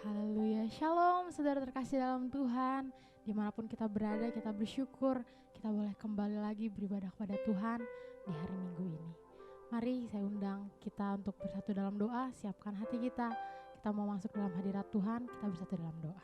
Haleluya, shalom saudara terkasih dalam Tuhan. Dimanapun kita berada, kita bersyukur kita boleh kembali lagi beribadah kepada Tuhan di hari Minggu ini. Mari saya undang kita untuk bersatu dalam doa. Siapkan hati kita, kita mau masuk dalam hadirat Tuhan. Kita bersatu dalam doa.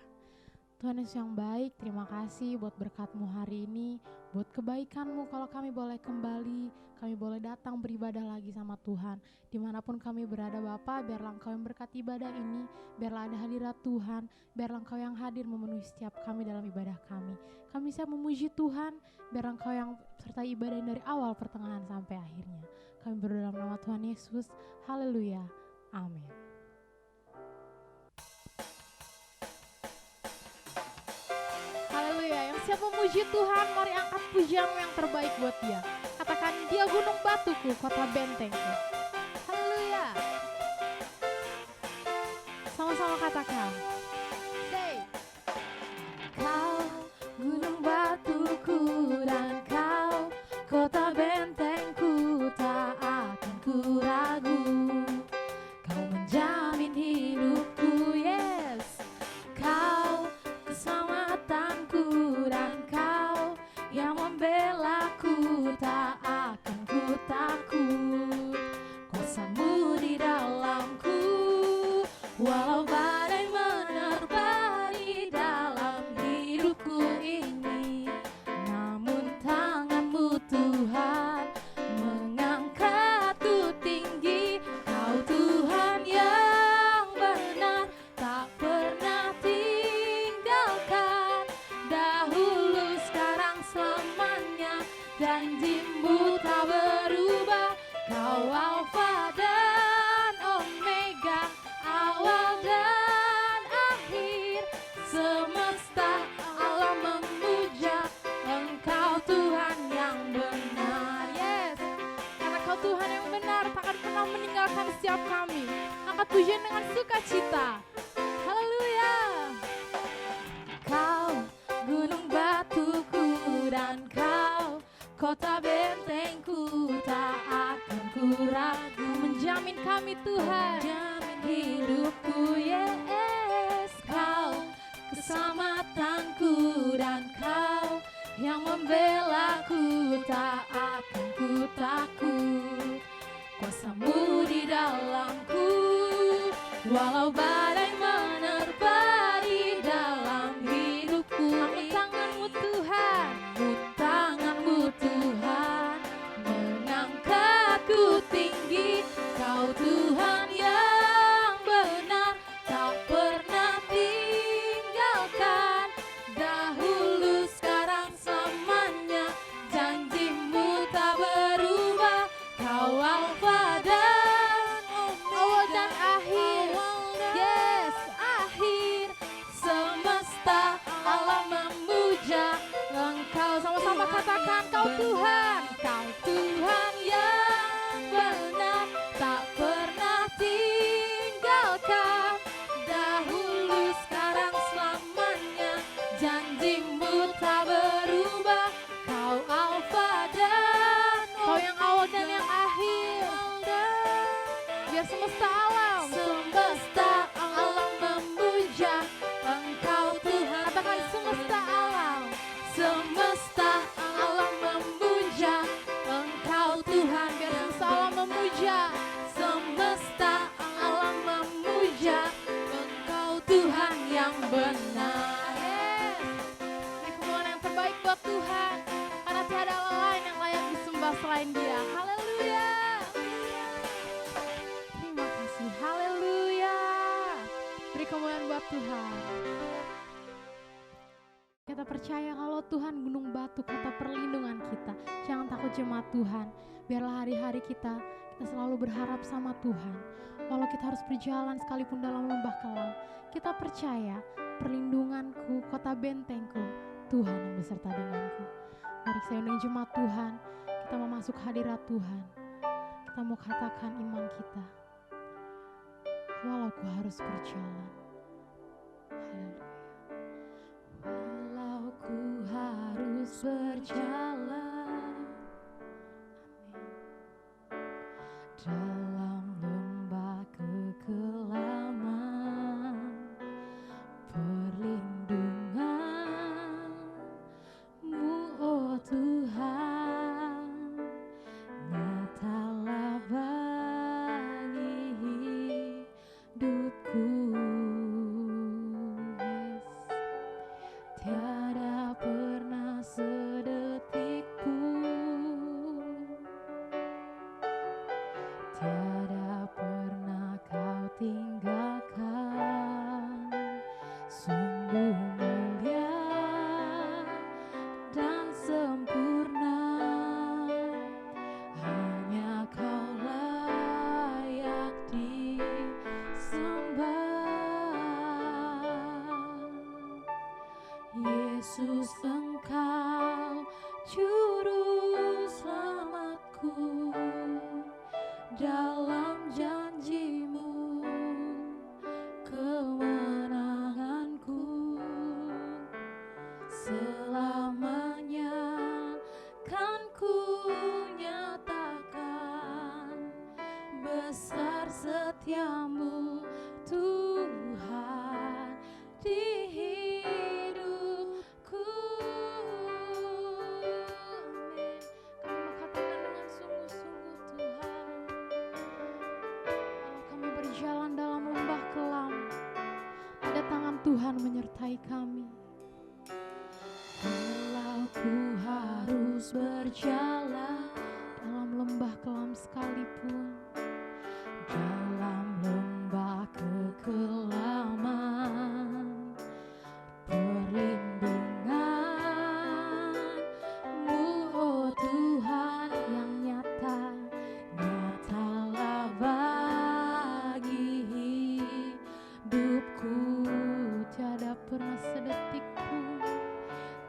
Tuhan Yesus yang baik, terima kasih buat berkat-Mu hari ini, buat kebaikan-Mu kalau kami boleh kembali, kami boleh datang beribadah lagi sama Tuhan. Dimanapun kami berada Bapa, biarlah Engkau yang berkati ibadah ini, biarlah ada hadirat Tuhan, biarlah Engkau yang hadir memenuhi setiap kami dalam ibadah kami. Kami siap memuji Tuhan, biarlah Engkau yang sertai ibadah dari awal, pertengahan sampai akhirnya. Kami berdoa dalam nama Tuhan Yesus, haleluya, amin. Haleluya, yang siap memuji Tuhan, mari angkat pujianmu yang terbaik buat Dia. Katakan, Dia gunung batuku, kota bentengku. Haleluya. Sama-sama katakan. Say. Kau gunung batuku dan kau kota bentengku, tak akan ku ragu. Kau menjamin hidupku, yes. Kau keselamatanku dan kau yang membelaku, tak akan ku takut. Kuasa-Mu di dalamku, walau badai menerpa di dalam hidupku ini, namun tangan-Mu Tuhan mengangkatku tinggi. Kau Tuhan yang benar, tak pernah tinggalkan, dahulu sekarang selamanya, janji-Mu tak berubah. Kau Alfa dan Omega, awal dan akhir, semesta alam memuja Engkau Tuhan yang benar. Yes, karena Kau Tuhan yang benar, takkan pernah meninggalkan setiap kami. Angkat pujian dengan sukacita. Haleluya. Kau gunung batuku dan kau kota bentengku, tak akan ku ragu. Menjamin kami Tuhan, menjamin hidupku, yes. Kau keselamatanku dan kau yang membelaku, tak akan ku takut. Kuasa-Mu di dalamku, walau badai menerpa di dalam hidupku. Angkat tangan-Mu Tuhan, tangan-Mu Tuhan mengangkatku tinggi. Kau Tuhan yang benar, tak pernah tinggalkan, dahulu sekarang selamanya, janji-Mu tak berubah. Kau Alfa dan awal dan akhir, yes, akhir, semesta alam memuja Engkau. Sama-sama katakan, Kau Tuhan, Kau Tuhan yang benar, tak pernah tinggalkan, dahulu sekarang selamanya, janji-Mu tak berubah. Kau Alfa dan Kau yang awal dan yang akhir, biar semesta alam memuja Engkau Tuhan. Katakan, semesta alam memuja Engkau Tuhan. Biar semesta alam memuja, semesta alam memuja Engkau Tuhan yang benar. Yes. Ini kemuliaan yang terbaik buat Tuhan, karena tiada Allah lain yang layak disembah selain Dia. Haleluya. Terima kasih. Haleluya. Beri kemuliaan buat Tuhan. Kita percaya kalau Tuhan gunung batu, kata perlindungan kita. Jangan takut jemaat Tuhan. Biarlah hari-hari kita selalu berharap sama Tuhan. Walau kita harus berjalan sekalipun dalam lembah kelam, kita percaya perlindunganku, kota bentengku, Tuhan yang beserta denganku. Mari saya undang jemaat Tuhan, kita mau masuk hadirat Tuhan. Kita mau katakan iman kita. Walau ku harus berjalan. Haleluya. Walau ku harus berjalan. Amin. Dalam lembah kekelaman, perlindungan-Mu, oh Tuhan, nyatalah bagi hidupku. Yes. Tiada pernah sedetik pun, tiada pernah Kau tinggalkan. Sungguh mulia dan sempurna, hanya Kau layak disembah. Yesus, Engkau juru selamatku, dalam janji-Mu kemenanganku. Selamanya kan ku nyatakan besar setiamu Tuhan di hidupku. Amin. Kami mau katakan dengan sungguh-sungguh Tuhan, walau kami berjalan dalam lembah kelam, ada tangan Tuhan menyertai kami. Walau ku harus berjalan dalam lembah kelam sekalipun, dalam lembah kekelaman, perlindungan-Mu, oh Tuhan yang nyata, nyatalah bagi hidupku. Tiada pernah sedetik pun,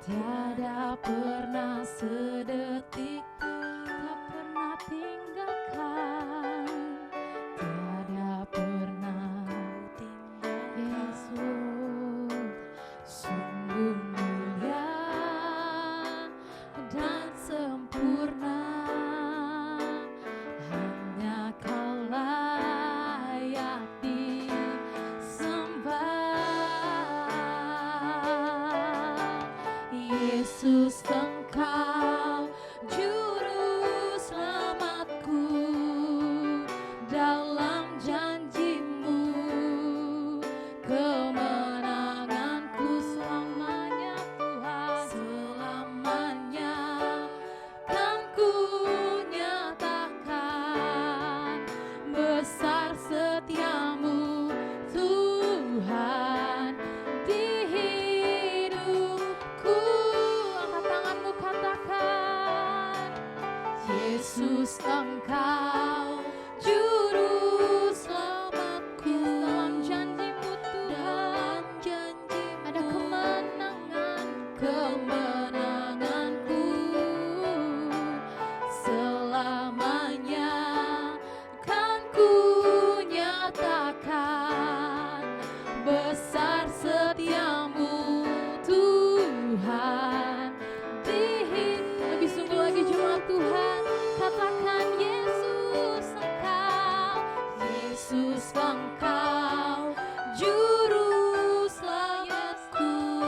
tiada pernah sedetik pun, tak pernah tinggalkan, tiada pernah tinggalkan. Yesus, sungguh mulia dan sempurna, hanya Kau layak disembah. Yesus, Engkau juru selamatku, dalam janji-Mu kemenanganku. Selamanya Tuhan, selamanya kan ku nyatakan besar setiamu Tuhan di hidupku. Angkat tanganmu, katakan, Yesus, Engkau juru selamatku, dalam janji-Mu Tuhan, janji ada kemenangan, kemenanganku. Selamanya kan ku nyatakan besar setiamu Tuhan di hidup. Lebih sungguh lagi jemaat Tuhan, katakan Yesus, Engkau, Yesus, Engkau juru selamatku,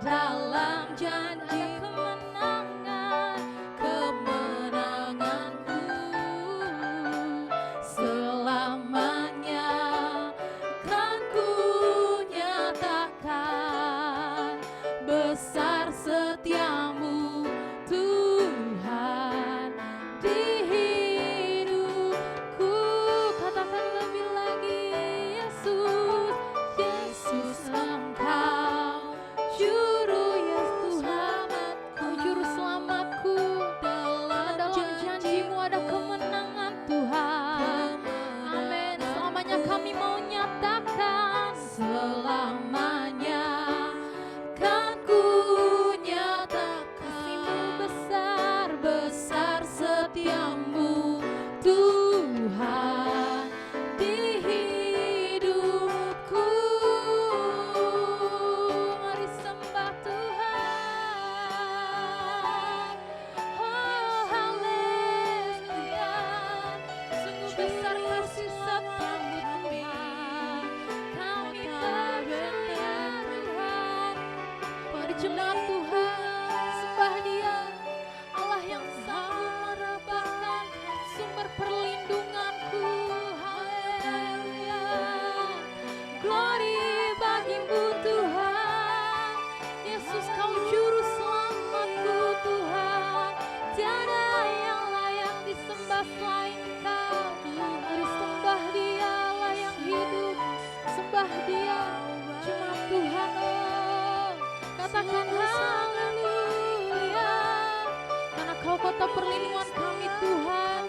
dalam janji kemenangan, kemenanganku. Selamanya kan ku nyatakan besar setiamu Tuhan di hidupku. Katakan lebih lagi, Yesus, Yesus, Engkau juru, Yesus Tuhan, Kau juru selamatku, dalam janji-Mu ada kemenangan Tuhan. Amin. Selamanya kami mau nyatakan, selamanya jemaat Tuhan, sembah Dia, Allah yang sanggup merupakan sumber perlindunganku. Haleluya, glory bagimu Tuhan, Yesus Kau juru selamatku Tuhan, tiada yang layak disembah selain Kau. Mari sembah Dia, Allah yang hidup, sembah Dia, jemaat Tuhan. Oh, katakan haleluya, karena Kau kota perlindungan kami Tuhan,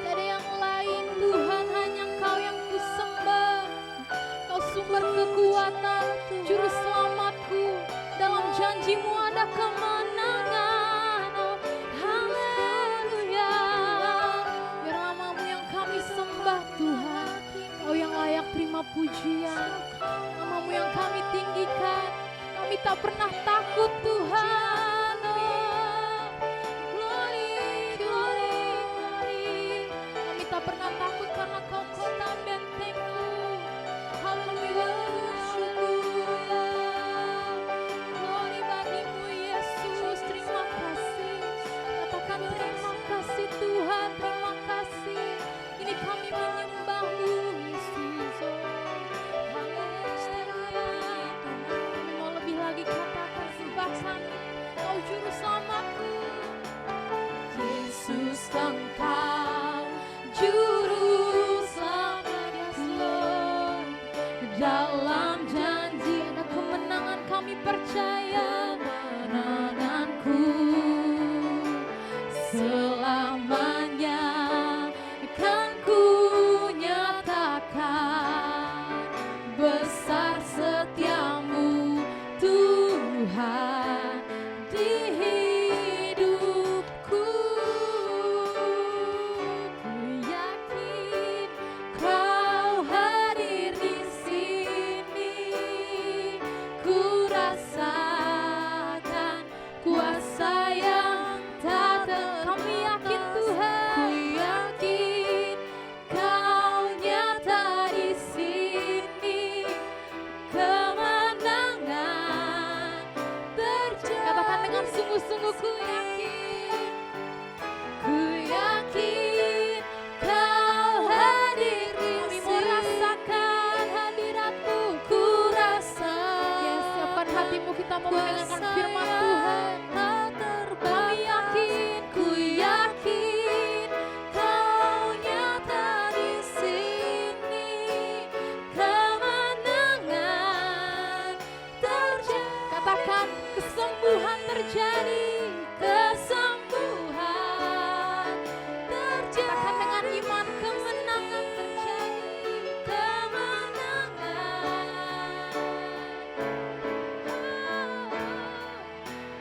tiada yang lain Tuhan, hanya Kau yang kusembah. Kau sumber kekuatan, juru selamatku, dalam janji-Mu ada kemenangan. Oh, haleluya, biar namamu yang kami sembah Tuhan, Kau yang layak terima pujian, namamu yang kami tinggikan, kami tak pernah takut Tuhan. Oh, glory, glory, glory, kami tak pernah takut karena Kau kota bentengku. Haleluya, syukur, glory bagimu Yesus, terima kasih. Katakan terima kasih Tuhan, terima kasih. Ini kami menyembah-Mu Yesus. Haleluya, kami mau lebih lagi katakan sembah kami, Kau juru selamatku. Yesus Engkau juru selamatku, dalam janji ada kemenangan, kami percaya kemenanganku selamanya akan ku nyatakan, besar setiamu Tuhan di hidupku. Ku yakin Kau hadir di sini, ku rasakan kuasa yang tak kami yakin Tuhan, ku yakin Kau nyata di sini, kemenangan terjadi. Katakan dengan sungguh-sungguh, ku yakin Kau hadir di sini. Kami mau rasakan hadirat-Mu, ku rasa. Ya, siapkan hatimu, kita mau mendengarkan firman Tuhan. Kami yakin, ku yakin Kau nyata di sini, kemenangan terjadi. Katakan kesembuhan terjadi, kesembuhan terjadi. Katakan dengan iman, kemenangan terjadi, kemenangan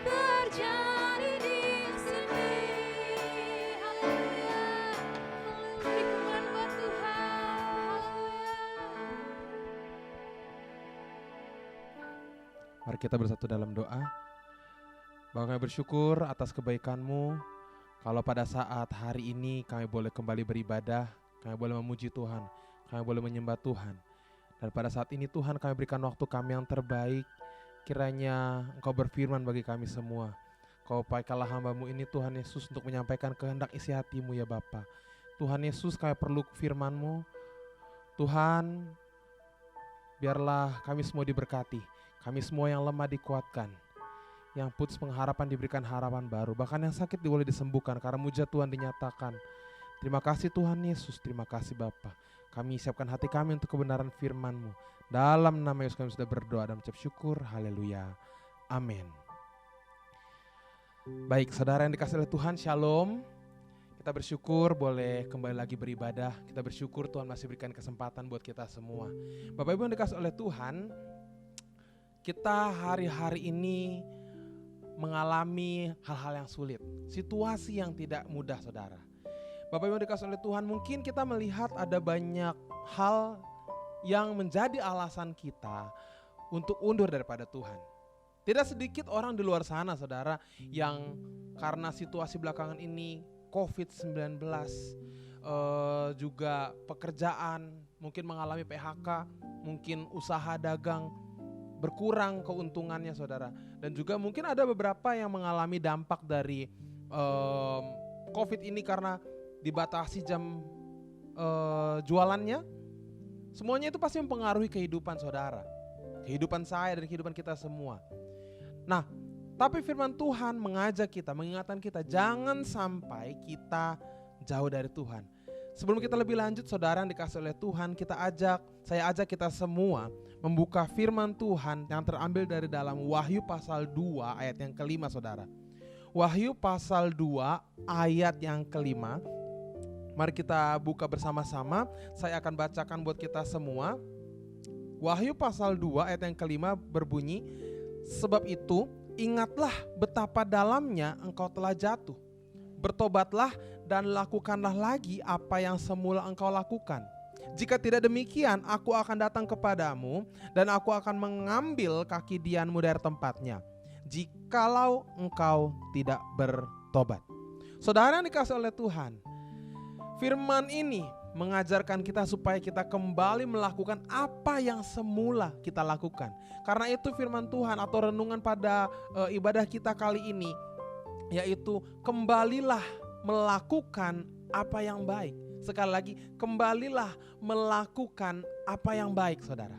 terjadi di sini. Haleluya, beri pujian buat Tuhan. Haleluya. Mari kita bersatu dalam doa. Bapa, kami bersyukur atas kebaikan-Mu. Kalau pada saat hari ini kami boleh kembali beribadah, kami boleh memuji Tuhan, kami boleh menyembah Tuhan. Dan pada saat ini Tuhan, kami berikan waktu kami yang terbaik. Kiranya Engkau berfirman bagi kami semua. Kau pakailah hamba-Mu ini Tuhan Yesus untuk menyampaikan kehendak isi hati-Mu ya Bapa. Tuhan Yesus, kami perlu firman-Mu. Tuhan, biarlah kami semua diberkati. Kami semua yang lemah dikuatkan, yang putus pengharapan diberikan harapan baru, bahkan yang sakit boleh disembuhkan karena mujizat Tuhan dinyatakan. Terima kasih Tuhan Yesus, terima kasih Bapa. Kami siapkan hati kami untuk kebenaran firman-Mu. Dalam nama Yesus kami sudah berdoa dan mengucap syukur. Haleluya, amin. Baik, saudara yang dikasihi oleh Tuhan, shalom. Kita bersyukur boleh kembali lagi beribadah. Kita bersyukur Tuhan masih berikan kesempatan buat kita semua. Bapak Ibu yang dikasihi oleh Tuhan, kita hari-hari ini mengalami hal-hal yang sulit, situasi yang tidak mudah saudara. Bapak Ibu yang dikasihi oleh Tuhan, mungkin kita melihat ada banyak hal yang menjadi alasan kita untuk undur daripada Tuhan. Tidak sedikit orang di luar sana saudara yang karena situasi belakangan ini COVID-19, juga pekerjaan, mungkin mengalami PHK, mungkin usaha dagang berkurang keuntungannya saudara. Dan juga mungkin ada beberapa yang mengalami dampak dari COVID ini karena dibatasi jam jualannya. Semuanya itu pasti mempengaruhi kehidupan saudara, kehidupan saya dan kehidupan kita semua. Nah, tapi firman Tuhan mengajak kita, mengingatkan kita, jangan sampai kita jauh dari Tuhan. Sebelum kita lebih lanjut, saudara yang dikasih oleh Tuhan, saya ajak kita semua membuka firman Tuhan yang terambil dari dalam Wahyu pasal 2 ayat yang kelima saudara. Wahyu pasal 2 ayat yang kelima. Mari kita buka bersama-sama. Saya akan bacakan buat kita semua. Wahyu pasal 2 ayat yang kelima berbunyi, sebab itu ingatlah betapa dalamnya engkau telah jatuh. Bertobatlah dan lakukanlah lagi apa yang semula engkau lakukan. Jika tidak demikian, aku akan datang kepadamu dan aku akan mengambil kaki dianmu dari tempatnya, jikalau engkau tidak bertobat. Saudara yang dikasih oleh Tuhan, firman ini mengajarkan kita supaya kita kembali melakukan apa yang semula kita lakukan. Karena itu firman Tuhan atau renungan pada ibadah kita kali ini, yaitu kembalilah melakukan apa yang baik. Sekali lagi, kembalilah melakukan apa yang baik saudara.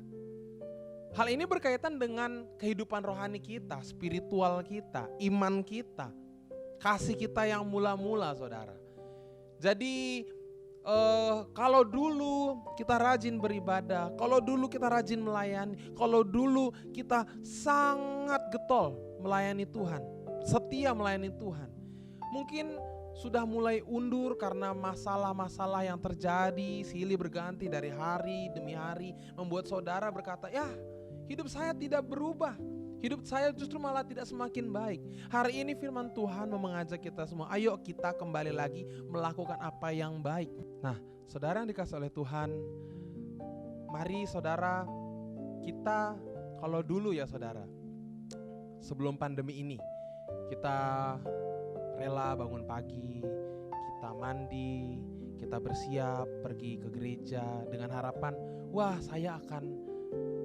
Hal ini berkaitan dengan kehidupan rohani kita, spiritual kita, iman kita, kasih kita yang mula-mula saudara. Jadi kalau dulu kita rajin beribadah, kalau dulu kita rajin melayani, kalau dulu kita sangat getol melayani Tuhan, setia melayani Tuhan, mungkin sudah mulai undur karena masalah-masalah yang terjadi silih berganti dari hari demi hari, membuat saudara berkata, ya hidup saya tidak berubah, hidup saya justru malah tidak semakin baik. Hari ini firman Tuhan mau mengajak kita semua, ayo kita kembali lagi melakukan apa yang baik. Nah, saudara yang dikasih oleh Tuhan, mari saudara, kita kalau dulu ya saudara, sebelum pandemi ini, kita rela bangun pagi, kita mandi, kita bersiap pergi ke gereja dengan harapan, wah saya akan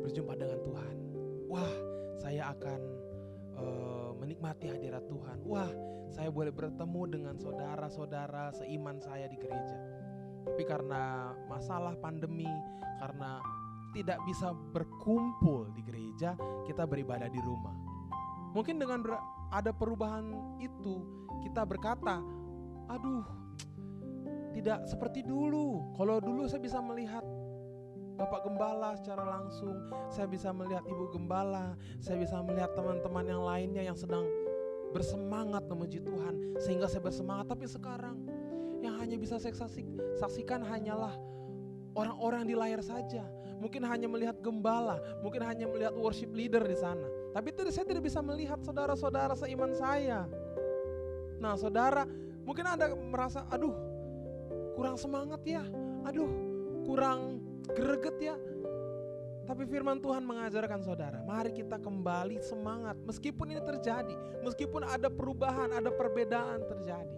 berjumpa dengan Tuhan, wah saya akan menikmati hadirat Tuhan, wah saya boleh bertemu dengan saudara-saudara seiman saya di gereja. Tapi karena masalah pandemi, karena tidak bisa berkumpul di gereja, kita beribadah di rumah. Mungkin dengan ada perubahan itu, kita berkata, aduh tidak seperti dulu. Kalau dulu saya bisa melihat Bapak Gembala secara langsung, saya bisa melihat Ibu Gembala, saya bisa melihat teman-teman yang lainnya yang sedang bersemangat memuji Tuhan, sehingga saya bersemangat. Tapi sekarang yang hanya bisa saya saksikan hanyalah orang-orang di layar saja. Mungkin hanya melihat gembala, mungkin hanya melihat worship leader di sana. Tapi saya tidak bisa melihat saudara-saudara seiman saya. Nah saudara, mungkin Anda merasa, aduh kurang semangat ya, aduh kurang greget ya. Tapi firman Tuhan mengajarkan saudara, mari kita kembali semangat. Meskipun ini terjadi, meskipun ada perubahan, ada perbedaan terjadi.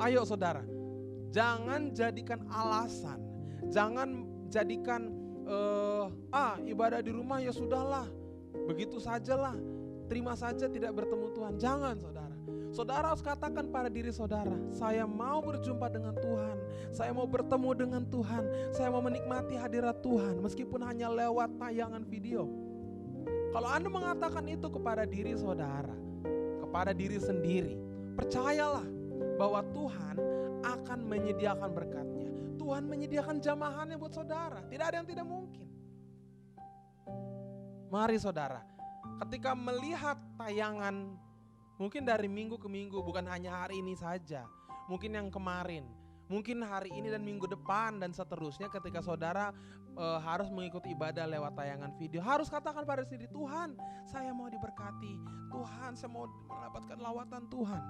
Ayo saudara, jangan jadikan alasan, jangan jadikan ibadah di rumah ya sudahlah, begitu sajalah, terima saja tidak bertemu Tuhan. Jangan saudara. Saudara harus katakan pada diri saudara, saya mau berjumpa dengan Tuhan, saya mau bertemu dengan Tuhan, saya mau menikmati hadirat Tuhan meskipun hanya lewat tayangan video. Kalau Anda mengatakan itu kepada diri saudara, kepada diri sendiri, percayalah bahwa Tuhan akan menyediakan berkatnya. Tuhan menyediakan jamahannya buat saudara, tidak ada yang tidak mungkin. Mari saudara, ketika melihat tayangan mungkin dari minggu ke minggu, bukan hanya hari ini saja, mungkin yang kemarin, mungkin hari ini dan minggu depan dan seterusnya, ketika saudara harus mengikuti ibadah lewat tayangan video, harus katakan pada diri, Tuhan saya mau diberkati, Tuhan saya mau mendapatkan lawatan Tuhan.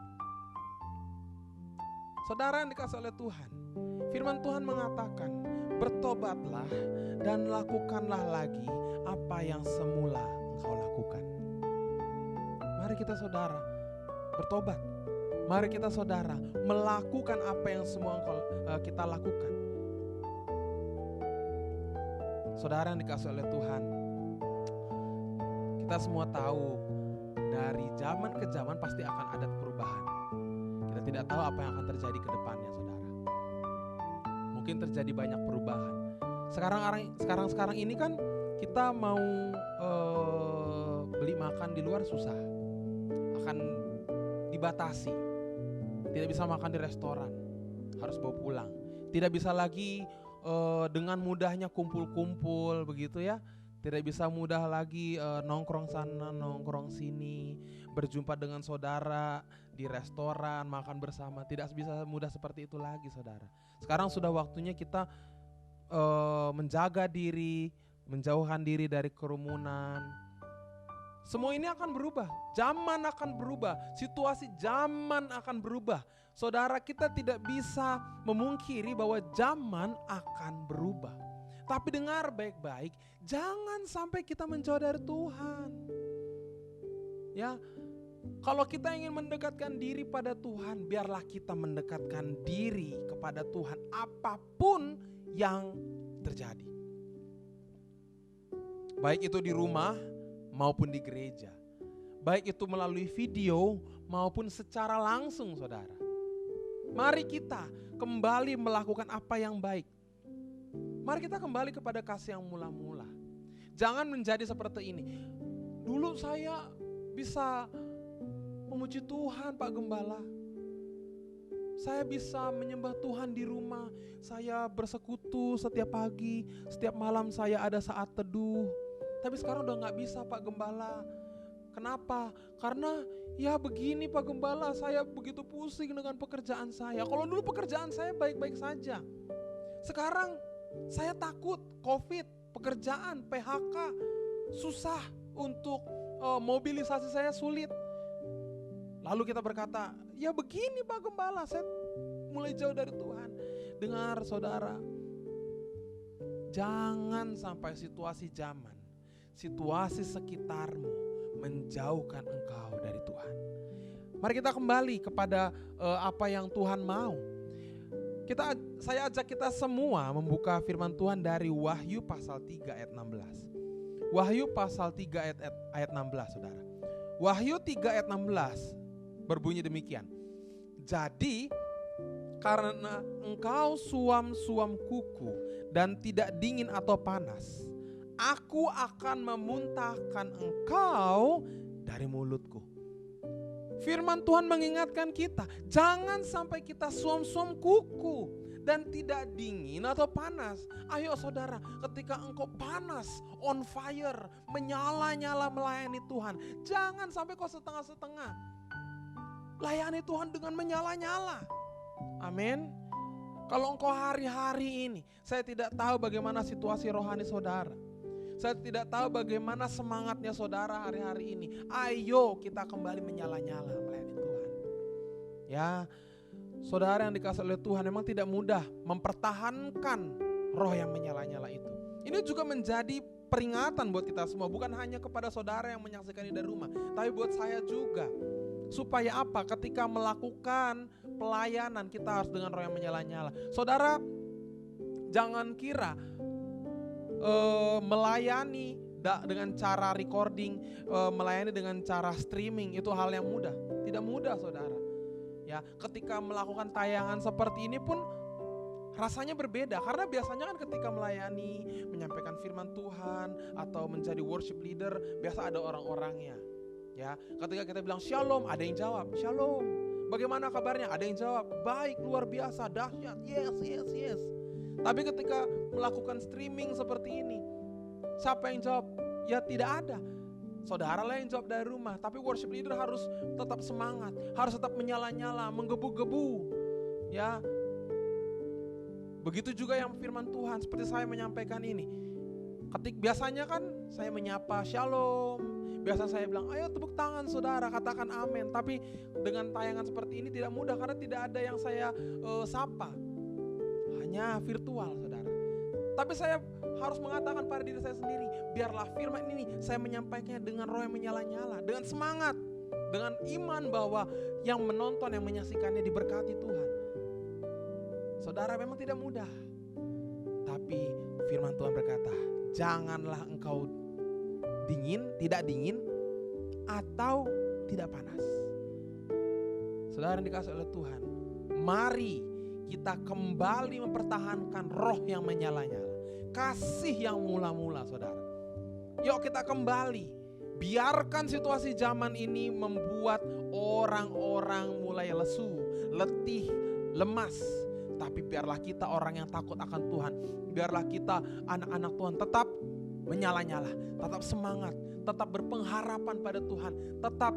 Saudara yang dikasih oleh Tuhan, firman Tuhan mengatakan, bertobatlah dan lakukanlah lagi apa yang semula engkau lakukan. Mari kita saudara bertobat. Mari kita saudara melakukan apa yang semua kita lakukan. Saudara yang dikasih oleh Tuhan, Kita semua tahu dari zaman ke zaman pasti akan ada perubahan. Kita tidak tahu apa yang akan terjadi ke depannya, saudara. Mungkin terjadi banyak perubahan. Sekarang ini kan kita mau beli makan di luar susah, akan dibatasi. Tidak bisa makan di restoran, harus bawa pulang. Tidak bisa lagi dengan mudahnya kumpul-kumpul begitu ya. Tidak bisa mudah lagi nongkrong sana, nongkrong sini, berjumpa dengan saudara di restoran, makan bersama. Tidak bisa mudah seperti itu lagi, saudara. Sekarang sudah waktunya kita menjaga diri, menjauhkan diri dari kerumunan. Semua ini akan berubah, zaman akan berubah, situasi zaman akan berubah. Saudara, kita tidak bisa memungkiri bahwa zaman akan berubah. Tapi dengar baik-baik, jangan sampai kita menjauh dari Tuhan. Ya, kalau kita ingin mendekatkan diri pada Tuhan, biarlah kita mendekatkan diri kepada Tuhan apapun yang terjadi. Baik itu di rumah maupun di gereja. Baik itu melalui video maupun secara langsung, saudara. Mari kita kembali melakukan apa yang baik. Mari kita kembali kepada kasih yang mula-mula. Jangan menjadi seperti ini. Dulu saya bisa memuji Tuhan, Pak Gembala. Saya bisa menyembah Tuhan di rumah. Saya bersekutu setiap pagi, setiap malam saya ada saat teduh. Tapi sekarang udah gak bisa, Pak Gembala. Kenapa? Karena ya begini, Pak Gembala, saya begitu pusing dengan pekerjaan saya. Kalau dulu pekerjaan saya baik-baik saja. Sekarang saya takut COVID, pekerjaan, PHK, susah untuk mobilisasi saya sulit. Lalu kita berkata, ya begini Pak Gembala, saya mulai jauh dari Tuhan. Dengar saudara, jangan sampai situasi zaman, situasi sekitarmu menjauhkan engkau dari Tuhan. Mari kita kembali kepada apa yang Tuhan mau. Saya ajak kita semua membuka firman Tuhan dari Wahyu pasal 3 ayat 16. Wahyu pasal 3 ayat 16, saudara. Wahyu 3 ayat 16 berbunyi demikian. Jadi karena engkau suam-suam kuku dan tidak dingin atau panas, aku akan memuntahkan engkau dari mulutku. Firman Tuhan mengingatkan kita, jangan sampai kita suam-suam kuku dan tidak dingin atau panas. Ayo saudara, ketika engkau panas, on fire, menyala-nyala melayani Tuhan, jangan sampai kau setengah-setengah. Layani Tuhan dengan menyala-nyala. Amin. Kalau engkau hari-hari ini, saya tidak tahu bagaimana situasi rohani saudara. Saya tidak tahu bagaimana semangatnya saudara hari-hari ini. Ayo kita kembali menyala-nyala melayani Tuhan. Ya, saudara yang dikasihi oleh Tuhan, memang tidak mudah mempertahankan roh yang menyala-nyala itu. Ini juga menjadi peringatan buat kita semua. Bukan hanya kepada saudara yang menyaksikan ini dari rumah, tapi buat saya juga. Supaya apa? Ketika melakukan pelayanan kita harus dengan roh yang menyala-nyala. Saudara, jangan kira melayani dengan cara recording, melayani dengan cara streaming itu hal yang mudah. Tidak mudah, saudara. Ya, ketika melakukan tayangan seperti ini pun rasanya berbeda, karena biasanya kan ketika melayani, menyampaikan firman Tuhan atau menjadi worship leader, biasa ada orang-orangnya. Ya, ketika kita bilang shalom, ada yang jawab shalom. Bagaimana kabarnya? Ada yang jawab baik, luar biasa, dahsyat, yes. Tapi ketika melakukan streaming seperti ini, siapa yang jawab? Ya tidak ada. Saudara lah yang jawab dari rumah. Tapi worship leader harus tetap semangat, harus tetap menyala-nyala, menggebu-gebu. Ya, begitu juga yang firman Tuhan seperti saya menyampaikan ini. Biasanya kan saya menyapa shalom, biasa saya bilang ayo tepuk tangan saudara, katakan amin. Tapi dengan tayangan seperti ini tidak mudah karena tidak ada yang saya sapa. Hanya virtual, saudara. Tapi saya harus mengatakan pada diri saya sendiri, biarlah firman ini saya menyampaikannya dengan roh yang menyala-nyala, dengan semangat, dengan iman bahwa yang menonton, yang menyaksikannya diberkati Tuhan. Saudara, memang tidak mudah. Tapi firman Tuhan berkata, janganlah engkau tidak dingin, atau tidak panas. Saudara yang dikasihi oleh Tuhan, mari kita kembali mempertahankan roh yang menyala-nyala, kasih yang mula-mula, saudara. Yuk kita kembali, biarkan situasi zaman ini membuat orang-orang mulai lesu, letih, lemas. Tapi biarlah kita orang yang takut akan Tuhan, biarlah kita anak-anak Tuhan tetap menyala-nyala, tetap semangat, tetap berpengharapan pada Tuhan, tetap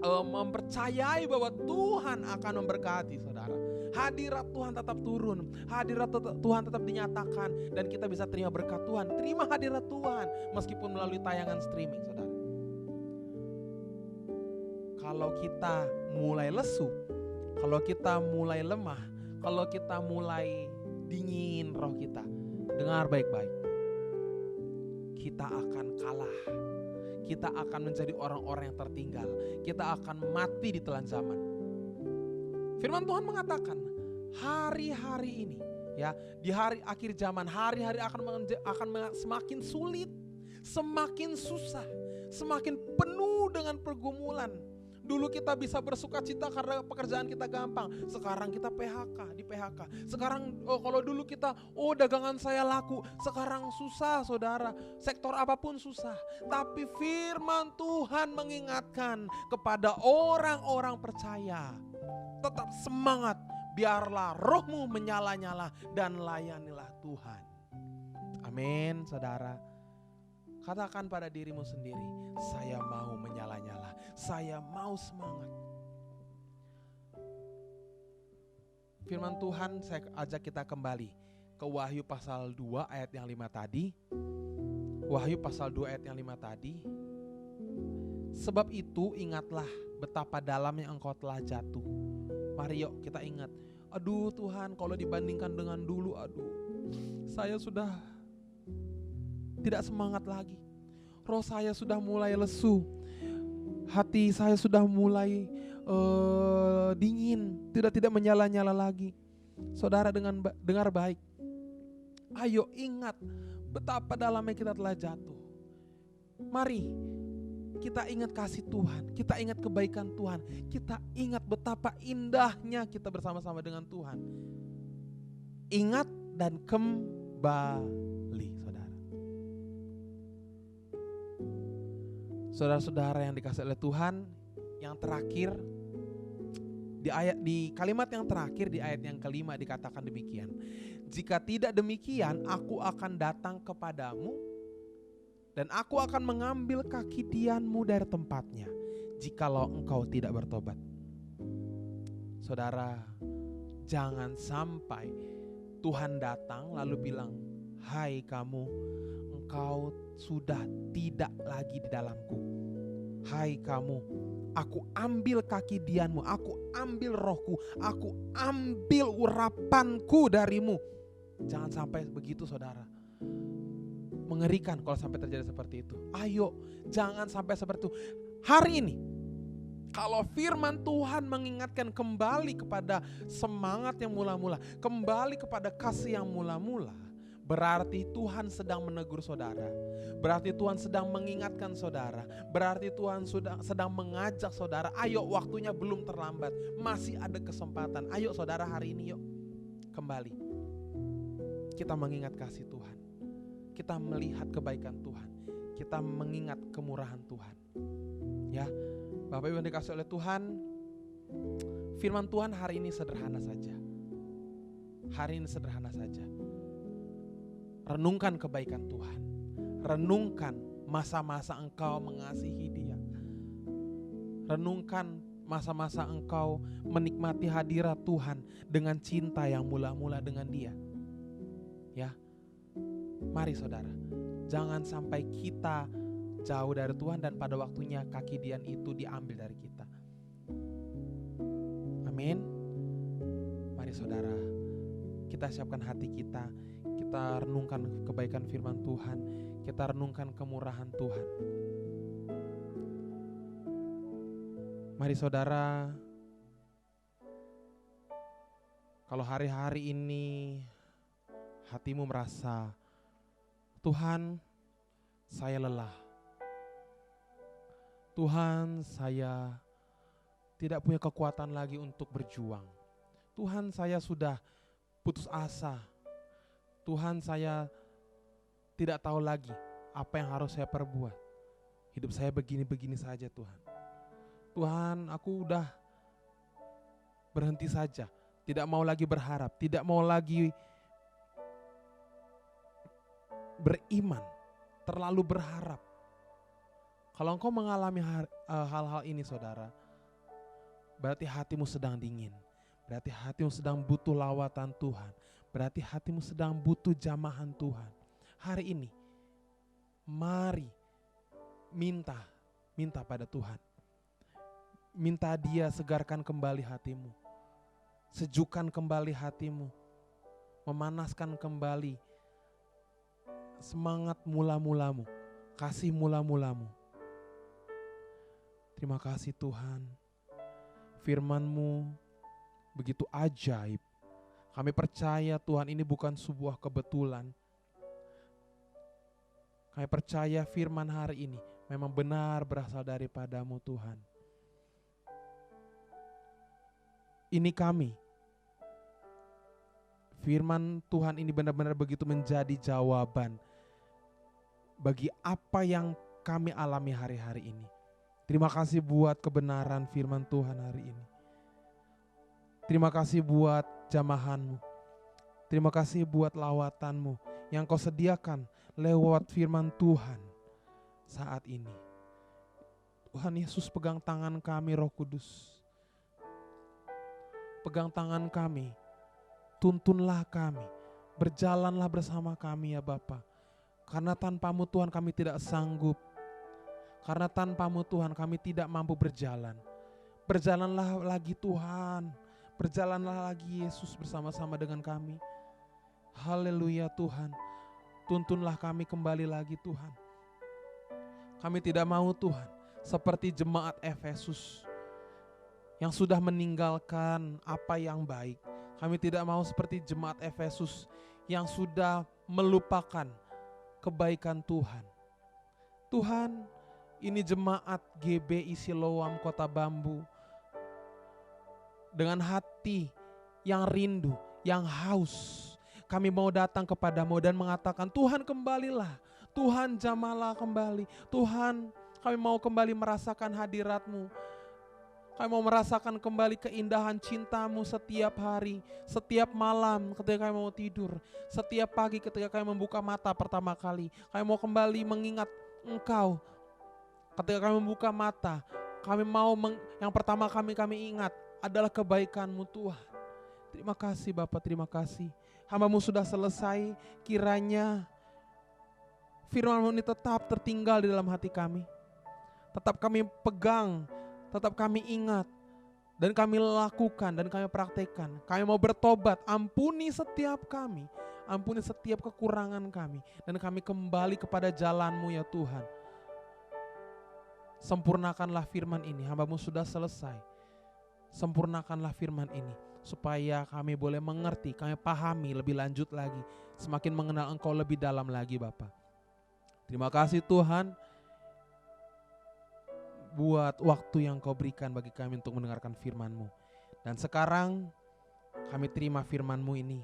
mempercayai bahwa Tuhan akan memberkati, saudara. Hadirat Tuhan tetap turun, hadirat Tuhan tetap dinyatakan, dan kita bisa terima berkat Tuhan, terima hadirat Tuhan meskipun melalui tayangan streaming, saudara. Kalau kita mulai lesu, kalau kita mulai lemah, kalau kita mulai dingin roh kita, dengar baik-baik, kita akan kalah. Kita akan menjadi orang-orang yang tertinggal. Kita akan mati di telan zaman. Firman Tuhan mengatakan, hari-hari ini, ya, di hari akhir zaman, hari-hari akan semakin sulit, semakin susah, semakin penuh dengan pergumulan. Dulu kita bisa bersuka cita karena pekerjaan kita gampang. Sekarang kita di PHK. Sekarang kalau dulu kita, dagangan saya laku. Sekarang susah, saudara. Sektor apapun susah. Tapi firman Tuhan mengingatkan kepada orang-orang percaya. Tetap semangat. Biarlah rohmu menyala-nyala dan layanilah Tuhan. Amin, saudara. Katakan pada dirimu sendiri, saya mau menyala-nyala, saya mau semangat. Firman Tuhan saya ajak kita kembali ke Wahyu pasal 2 ayat yang 5 tadi. Wahyu pasal 2 ayat yang 5 tadi. Sebab itu ingatlah betapa dalamnya engkau telah jatuh. Mari yuk kita ingat. Aduh Tuhan, kalau dibandingkan dengan dulu, saya sudah tidak semangat lagi. Roh saya sudah mulai lesu. Hati saya sudah mulai dingin, tidak menyala-nyala lagi. Saudara dengar baik. Ayo ingat betapa dalamnya kita telah jatuh. Mari kita ingat kasih Tuhan, kita ingat kebaikan Tuhan, kita ingat betapa indahnya kita bersama-sama dengan Tuhan. Ingat dan kembali. Saudara-saudara yang dikasihi oleh Tuhan, yang terakhir di kalimat yang terakhir di ayat yang kelima dikatakan demikian. Jika tidak demikian, aku akan datang kepadamu dan aku akan mengambil kaki dianmu dari tempatnya, jikalau engkau tidak bertobat. Saudara, jangan sampai Tuhan datang lalu bilang, hai kamu, engkau sudah tidak lagi di dalamku. Hai kamu, aku ambil kaki dianmu, aku ambil rohku, aku ambil urapanku darimu. Jangan sampai begitu, saudara. Mengerikan kalau sampai terjadi seperti itu. Ayo, jangan sampai seperti itu. Hari ini, kalau firman Tuhan mengingatkan kembali kepada semangat yang mula-mula, kembali kepada kasih yang mula-mula, berarti Tuhan sedang menegur saudara. Berarti Tuhan sedang mengingatkan saudara. Berarti Tuhan sedang mengajak saudara. Ayo, waktunya belum terlambat. Masih ada kesempatan. Ayo saudara, hari ini yuk kembali. Kita mengingat kasih Tuhan. Kita melihat kebaikan Tuhan. Kita mengingat kemurahan Tuhan. Ya, Bapak Ibu yang dikasihi oleh Tuhan, firman Tuhan hari ini sederhana saja. Hari ini sederhana saja. Renungkan kebaikan Tuhan. Renungkan masa-masa engkau mengasihi Dia. Renungkan masa-masa engkau menikmati hadirat Tuhan dengan cinta yang mula-mula dengan Dia. Ya, mari saudara, jangan sampai kita jauh dari Tuhan dan pada waktunya kaki dian itu diambil dari kita. Amin. Mari saudara, kita siapkan hati kita. Kita renungkan kebaikan firman Tuhan. Kita renungkan kemurahan Tuhan. Mari saudara, kalau hari-hari ini hatimu merasa, Tuhan, saya lelah, Tuhan, saya tidak punya kekuatan lagi untuk berjuang. Tuhan, saya sudah putus asa. Tuhan, saya tidak tahu lagi apa yang harus saya perbuat. Hidup saya begini-begini saja Tuhan. Tuhan, aku udah berhenti saja. Tidak mau lagi berharap, tidak mau lagi beriman, terlalu berharap. Kalau engkau mengalami hal-hal ini saudara, berarti hatimu sedang dingin. Berarti hatimu sedang butuh lawatan Tuhan. Berarti hatimu sedang butuh jamahan Tuhan. Hari ini, mari minta pada Tuhan. Minta Dia segarkan kembali hatimu. Sejukkan kembali hatimu. Memanaskan kembali semangat mula-mulamu. Kasih mula-mulamu. Terima kasih Tuhan, firman-Mu begitu ajaib. Kami percaya Tuhan ini bukan sebuah kebetulan. Kami percaya firman hari ini memang benar berasal daripada-Mu Tuhan. Ini kami. Firman Tuhan ini benar-benar begitu menjadi jawaban bagi apa yang kami alami hari-hari ini. Terima kasih buat kebenaran firman Tuhan hari ini. Terima kasih buat jamahan-Mu. Terima kasih buat lawatan-Mu yang Kau sediakan lewat firman Tuhan saat ini. Tuhan Yesus, pegang tangan kami Roh Kudus. Pegang tangan kami. Tuntunlah kami. Berjalanlah bersama kami ya Bapa. Karena tanpa-Mu Tuhan kami tidak sanggup. Karena tanpa-Mu Tuhan kami tidak mampu berjalan. Berjalanlah lagi Tuhan. Berjalanlah lagi Yesus bersama-sama dengan kami. Haleluya Tuhan. Tuntunlah kami kembali lagi Tuhan. Kami tidak mau Tuhan seperti jemaat Efesus yang sudah meninggalkan apa yang baik. Kami tidak mau seperti jemaat Efesus yang sudah melupakan kebaikan Tuhan. Tuhan, ini jemaat GBI Siloam Kota Bambu dengan hati yang rindu, yang haus. Kami mau datang kepadamu dan mengatakan, Tuhan kembalilah, Tuhan jamalah kembali. Tuhan, kami mau kembali merasakan hadirat-Mu. Kami mau merasakan kembali keindahan cinta-Mu setiap hari, setiap malam ketika kami mau tidur, setiap pagi ketika kami membuka mata pertama kali. Kami mau kembali mengingat Engkau. Ketika kami membuka mata, kami mau yang pertama kami ingat adalah kebaikan-Mu Tuhan. Terima kasih Bapa, terima kasih. Hamba-Mu sudah selesai, kiranya firman-Mu ini tetap tertinggal di dalam hati kami. Tetap kami pegang, tetap kami ingat, dan kami lakukan, dan kami praktekkan. Kami mau bertobat, ampuni setiap kami, ampuni setiap kekurangan kami, dan kami kembali kepada jalan-Mu ya Tuhan. Sempurnakanlah firman ini, hamba-Mu sudah selesai. Sempurnakanlah firman ini, supaya kami boleh mengerti, kami pahami lebih lanjut lagi, semakin mengenal Engkau lebih dalam lagi Bapa. Terima kasih Tuhan, buat waktu yang Kau berikan bagi kami untuk mendengarkan firman-Mu. Dan sekarang kami terima firman-Mu ini,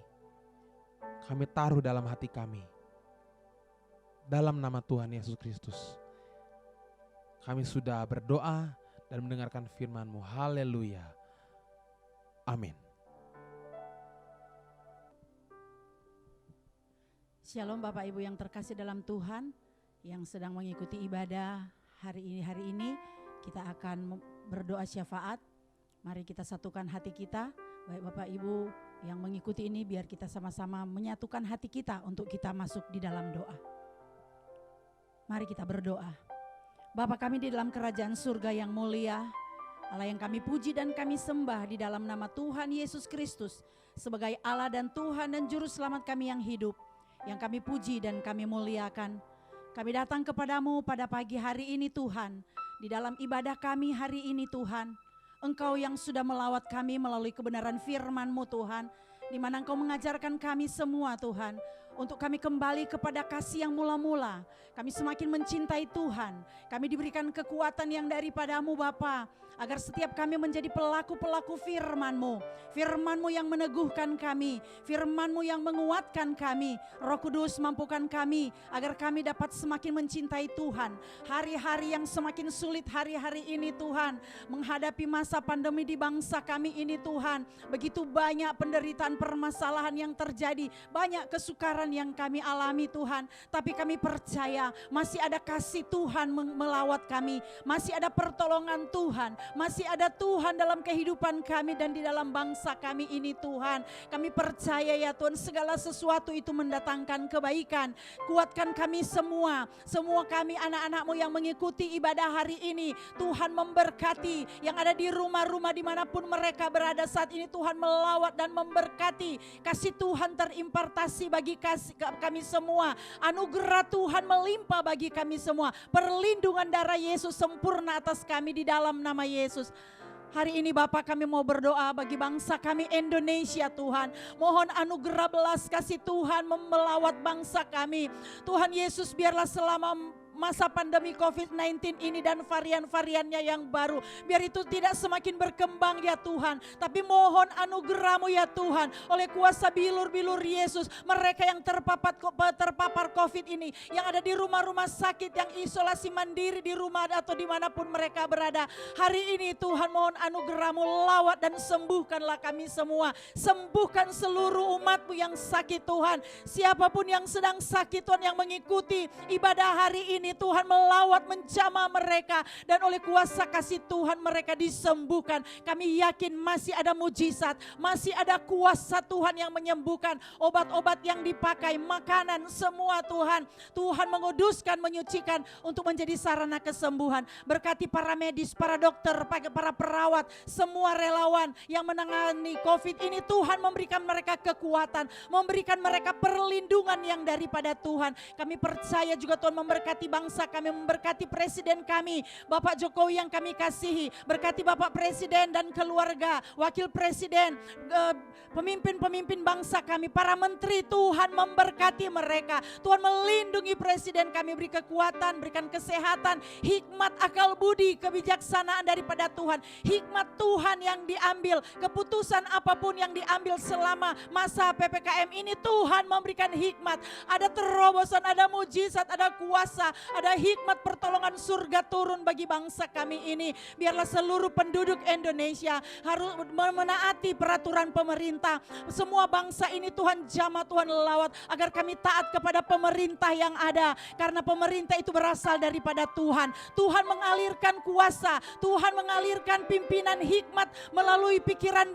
kami taruh dalam hati kami. Dalam nama Tuhan Yesus Kristus, kami sudah berdoa dan mendengarkan firman-Mu. Haleluya. Amin. Shalom Bapak Ibu yang terkasih dalam Tuhan, yang sedang mengikuti ibadah hari ini kita akan berdoa syafaat. Mari kita satukan hati kita, baik Bapak Ibu yang mengikuti ini, biar kita sama-sama menyatukan hati kita untuk kita masuk di dalam doa. Mari kita berdoa. Bapa kami di dalam kerajaan surga yang mulia, Allah yang kami puji dan kami sembah di dalam nama Tuhan Yesus Kristus sebagai Allah dan Tuhan dan Juru Selamat kami yang hidup, yang kami puji dan kami muliakan. Kami datang kepadamu pada pagi hari ini Tuhan, di dalam ibadah kami hari ini Tuhan. Engkau yang sudah melawat kami melalui kebenaran firman-Mu Tuhan, di mana Engkau mengajarkan kami semua Tuhan untuk kami kembali kepada kasih yang mula-mula. Kami semakin mencintai Tuhan. Kami diberikan kekuatan yang daripadamu Bapa, agar setiap kami menjadi pelaku-pelaku firman-Mu. Firman-Mu yang meneguhkan kami, firman-Mu yang menguatkan kami. Roh Kudus mampukan kami agar kami dapat semakin mencintai Tuhan. Hari-hari yang semakin sulit hari-hari ini Tuhan, menghadapi masa pandemi di bangsa kami ini Tuhan. Begitu banyak penderitaan permasalahan yang terjadi, banyak kesukaran yang kami alami Tuhan. Tapi kami percaya masih ada kasih Tuhan melawat kami, masih ada pertolongan Tuhan, masih ada Tuhan dalam kehidupan kami dan di dalam bangsa kami ini Tuhan. Kami percaya ya Tuhan, segala sesuatu itu mendatangkan kebaikan. Kuatkan kami semua kami anak-anak-Mu yang mengikuti ibadah hari ini. Tuhan memberkati yang ada di rumah-rumah dimanapun mereka berada saat ini. Tuhan melawat dan memberkati. Kasih Tuhan terimpartasi bagi kami semua. Anugerah Tuhan melimpah bagi kami semua. Perlindungan darah Yesus sempurna atas kami di dalam nama Yesus. Hari ini Bapa, kami mau berdoa bagi bangsa kami Indonesia Tuhan. Mohon anugerah belas kasih Tuhan melawat bangsa kami. Tuhan Yesus, biarlah selama masa pandemi COVID-19 ini dan varian-variannya yang baru, biar itu tidak semakin berkembang ya Tuhan. Tapi mohon anugerah-Mu ya Tuhan, oleh kuasa bilur-bilur Yesus, mereka yang terpapar COVID ini, yang ada di rumah-rumah sakit, yang isolasi mandiri di rumah atau dimanapun mereka berada. Hari ini Tuhan, mohon anugerah-Mu lawat dan sembuhkanlah kami semua. Sembuhkan seluruh umat-Mu yang sakit Tuhan. Siapapun yang sedang sakit Tuhan, yang mengikuti ibadah hari ini Tuhan, melawat menjamah mereka, dan oleh kuasa kasih Tuhan mereka disembuhkan. Kami yakin masih ada mujizat, masih ada kuasa Tuhan yang menyembuhkan. Obat-obat yang dipakai, makanan, semua Tuhan, Tuhan menguduskan, menyucikan untuk menjadi sarana kesembuhan. Berkati para medis, para dokter, para perawat, semua relawan yang menangani COVID ini. Tuhan memberikan mereka kekuatan, memberikan mereka perlindungan yang daripada Tuhan. Kami percaya juga Tuhan memberkati bangsa kami, memberkati presiden kami, Bapak Jokowi yang kami kasihi. Berkati Bapak Presiden dan keluarga, wakil presiden, pemimpin-pemimpin bangsa kami, para menteri. Tuhan memberkati mereka. Tuhan melindungi presiden kami, beri kekuatan, berikan kesehatan, hikmat, akal budi, kebijaksanaan daripada Tuhan. Hikmat Tuhan yang diambil, keputusan apapun yang diambil selama masa PPKM ini, Tuhan memberikan hikmat. Ada terobosan, ada mujizat, ada kuasa, ada hikmat pertolongan surga turun bagi bangsa kami ini. Biarlah seluruh penduduk Indonesia harus menaati peraturan pemerintah. Semua bangsa ini Tuhan jamah, Tuhan lawat, agar kami taat kepada pemerintah yang ada. Karena pemerintah itu berasal daripada Tuhan. Tuhan mengalirkan kuasa, Tuhan mengalirkan pimpinan hikmat melalui pikiran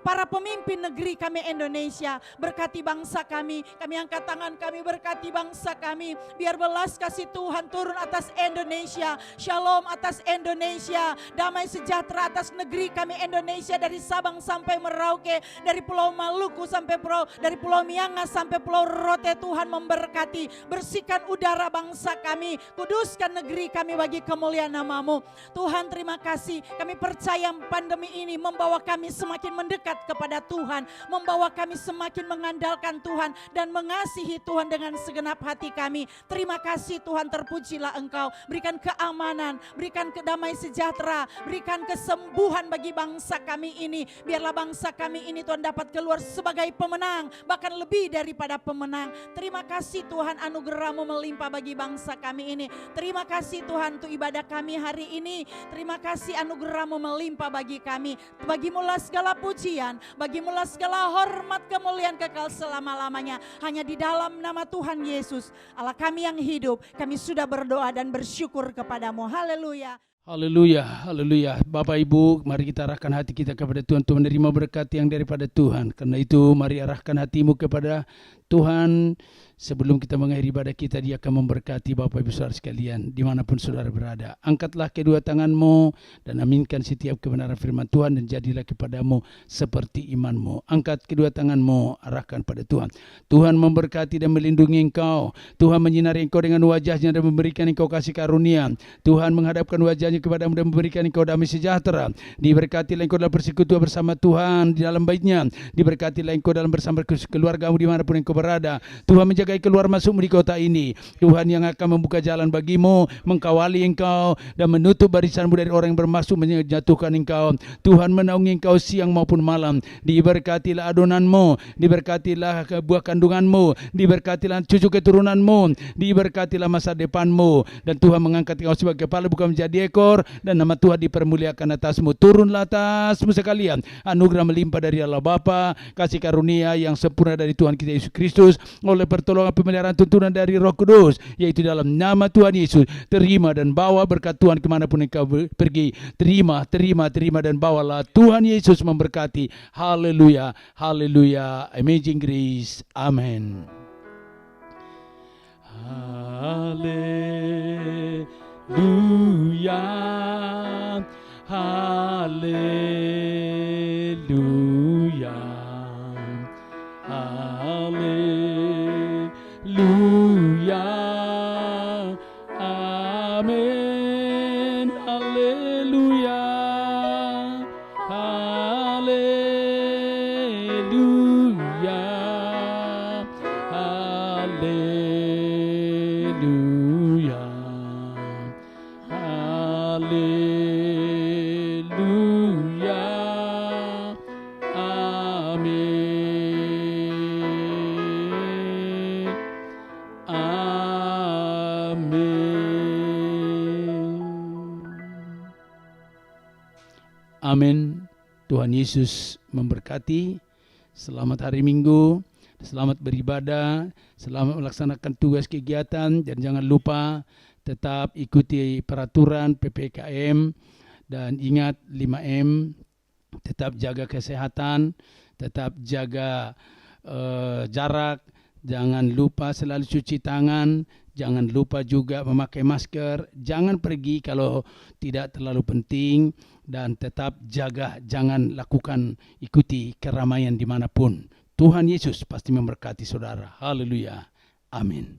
para pemimpin negeri kami Indonesia. Berkati bangsa kami angkat tangan kami, berkati bangsa kami. Biar belas kasih Tuhan turun atas Indonesia, shalom atas Indonesia, damai sejahtera atas negeri kami Indonesia, dari Sabang sampai Merauke, dari Pulau Maluku sampai dari Pulau Miangas sampai Pulau Rote. Tuhan memberkati, bersihkan udara bangsa kami, kuduskan negeri kami bagi kemuliaan nama-Mu. Tuhan terima kasih, kami percaya pandemi ini membawa kami semakin mendekat kepada Tuhan, membawa kami semakin mengandalkan Tuhan dan mengasihi Tuhan dengan segenap hati kami. Terima kasih Tuhan, terpujilah Engkau. Berikan keamanan, berikan kedamai sejahtera, berikan kesembuhan bagi bangsa kami ini. Biarlah bangsa kami ini Tuhan dapat keluar sebagai pemenang, bahkan lebih daripada pemenang. Terima kasih Tuhan, anugerah-Mu melimpah bagi bangsa kami ini. Terima kasih Tuhan untuk ibadah kami hari ini. Terima kasih anugerah-Mu melimpah bagi kami. Bagimulah segala pujian, bagimulah segala hormat, kemuliaan kekal selama-lamanya. Hanya di dalam nama Tuhan Yesus, Allah kami yang hidup, kami sudah berdoa dan bersyukur kepada-Mu. Haleluya. Haleluya, haleluya. Bapak Ibu, mari kita arahkan hati kita kepada Tuhan untuk menerima berkat yang daripada Tuhan. Karena itu mari arahkan hatimu kepada Tuhan. Sebelum kita mengakhiri ibadah kita, Dia akan memberkati Bapak Ibu Saudara sekalian dimanapun saudara berada. Angkatlah kedua tanganmu dan aminkan setiap kebenaran firman Tuhan, dan jadilah kepadamu seperti imanmu. Angkat kedua tanganmu, arahkan pada Tuhan. Tuhan memberkati dan melindungi engkau. Tuhan menyinari engkau dengan wajahnya dan memberikan engkau kasih karunia. Tuhan menghadapkan wajahnya wajahnya kepadamu dan memberikan engkau damai sejahtera. Diberkatilah engkau dalam persekutuan bersama Tuhan di dalam baitnya. Diberkatilah engkau dalam bersama keluargamu dimanapun engkau berada. Tuhan menjaga keluar masukmu di kota ini. Tuhan yang akan membuka jalan bagimu, mengkawali engkau dan menutup barisanmu dari orang yang bermaksud menjatuhkan engkau. Tuhan menaungi engkau siang maupun malam. Diberkatilah adonanmu, diberkatilah buah kandunganmu, diberkatilah cucu keturunanmu, diberkatilah masa depanmu, dan Tuhan mengangkat engkau sebagai kepala bukan menjadi ekor, dan nama Tuhan dipermuliakan atasmu. Turunlah atasmu sekalian anugerah melimpah dari Allah Bapa, kasih karunia yang sempurna dari Tuhan kita Yesus Kristus, oleh pertolongan pemeliharaan tuntunan dari Roh Kudus, yaitu dalam nama Tuhan Yesus. Terima dan bawa berkat Tuhan kemanapun engkau pergi. Terima dan bawalah. Tuhan Yesus memberkati. Haleluya, haleluya. Amazing grace. Amen. Haleluya, haleluya, haleluya, amin, haleluya, haleluya, haleluya, haleluya, amin, amin. Amin. Tuhan Yesus memberkati. Selamat hari Minggu, selamat beribadah, selamat melaksanakan tugas kegiatan, dan jangan lupa tetap ikuti peraturan PPKM, dan ingat 5M, tetap jaga kesehatan, tetap jaga jarak, jangan lupa selalu cuci tangan, jangan lupa juga memakai masker, jangan pergi kalau tidak terlalu penting, dan tetap jaga, jangan lakukan ikuti keramaian dimanapun. Tuhan Yesus pasti memberkati saudara. Haleluya. Amin.